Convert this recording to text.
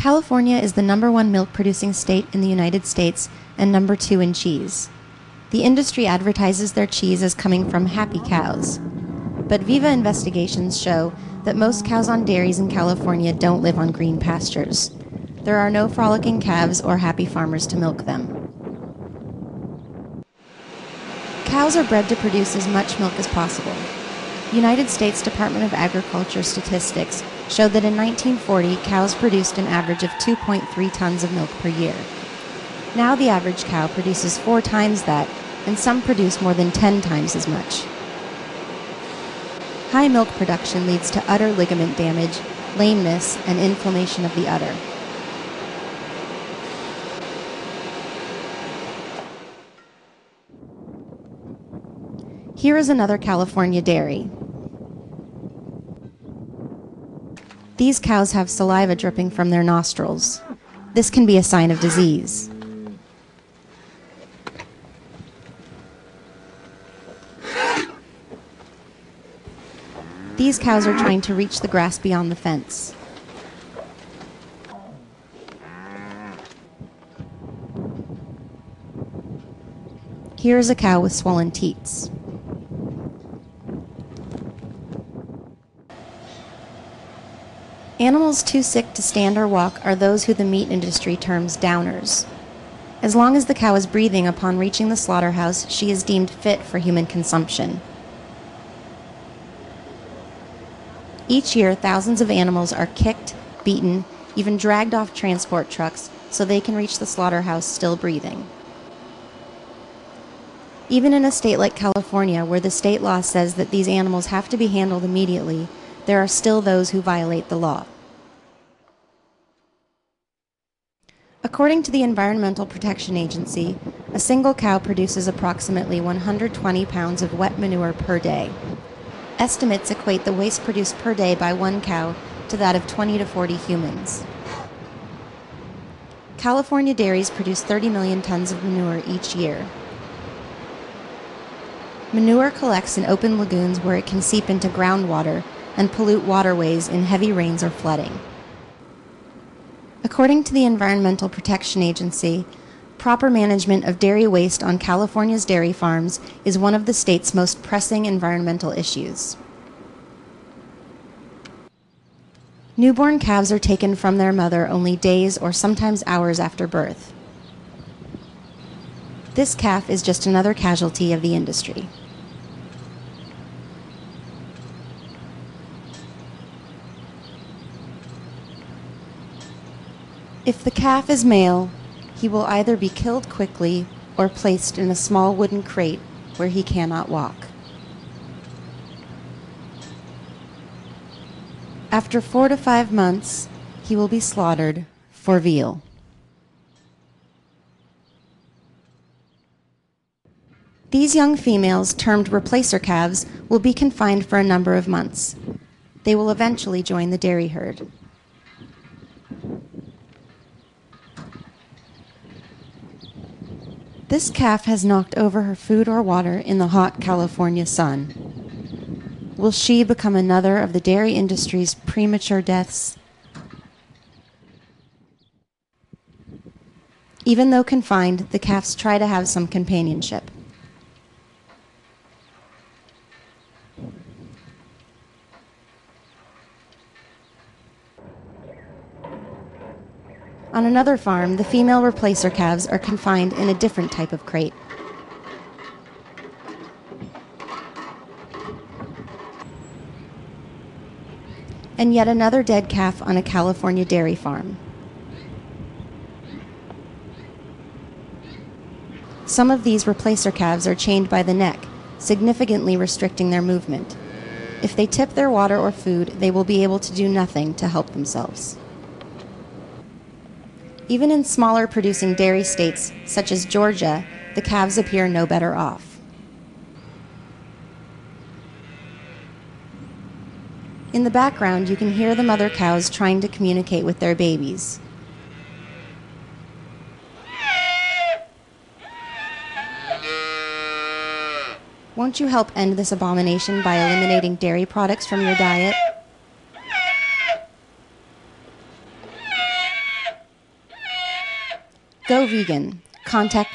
California is the #1 milk-producing state in the United States and #2 in cheese. The industry advertises their cheese as coming from happy cows. But Viva investigations show that most cows on dairies in California don't live on green pastures. There are no frolicking calves or happy farmers to milk them. Cows are bred to produce as much milk as possible. United States Department of Agriculture statistics showed that in 1940, cows produced an average of 2.3 tons of milk per year. Now the average cow produces 4 times that, and some produce more than 10 times as much. High milk production leads to udder ligament damage, lameness, and inflammation of the udder. Here is another California dairy. These cows have saliva dripping from their nostrils. This can be a sign of disease. These cows are trying to reach the grass beyond the fence. Here is a cow with swollen teats. Animals too sick to stand or walk are those who the meat industry terms downers. As long as the cow is breathing upon reaching the slaughterhouse, she is deemed fit for human consumption. Each year, thousands of animals are kicked, beaten, even dragged off transport trucks so they can reach the slaughterhouse still breathing. Even in a state like California, where the state law says that these animals have to be handled immediately, there are still those who violate the law. According to the Environmental Protection Agency, a single cow produces approximately 120 pounds of wet manure per day. Estimates equate the waste produced per day by one cow to that of 20 to 40 humans. California dairies produce 30 million tons of manure each year. Manure collects in open lagoons where it can seep into groundwater and pollute waterways in heavy rains or flooding. According to the Environmental Protection Agency, proper management of dairy waste on California's dairy farms is one of the state's most pressing environmental issues. Newborn calves are taken from their mother only days or sometimes hours after birth. This calf is just another casualty of the industry. If the calf is male, he will either be killed quickly or placed in a small wooden crate where he cannot walk. After 4 to 5 months, he will be slaughtered for veal. These young females, termed replacer calves, will be confined for a number of months. They will eventually join the dairy herd. This calf has knocked over her food or water in the hot California sun. Will she become another of the dairy industry's premature deaths? Even though confined, the calves try to have some companionship. On another farm, the female replacer calves are confined in a different type of crate. And yet another dead calf on a California dairy farm. Some of these replacer calves are chained by the neck, significantly restricting their movement. If they tip their water or food, they will be able to do nothing to help themselves. Even in smaller producing dairy states, such as Georgia, the calves appear no better off. In the background, you can hear the mother cows trying to communicate with their babies. Won't you help end this abomination by eliminating dairy products from your diet? Go vegan. Contact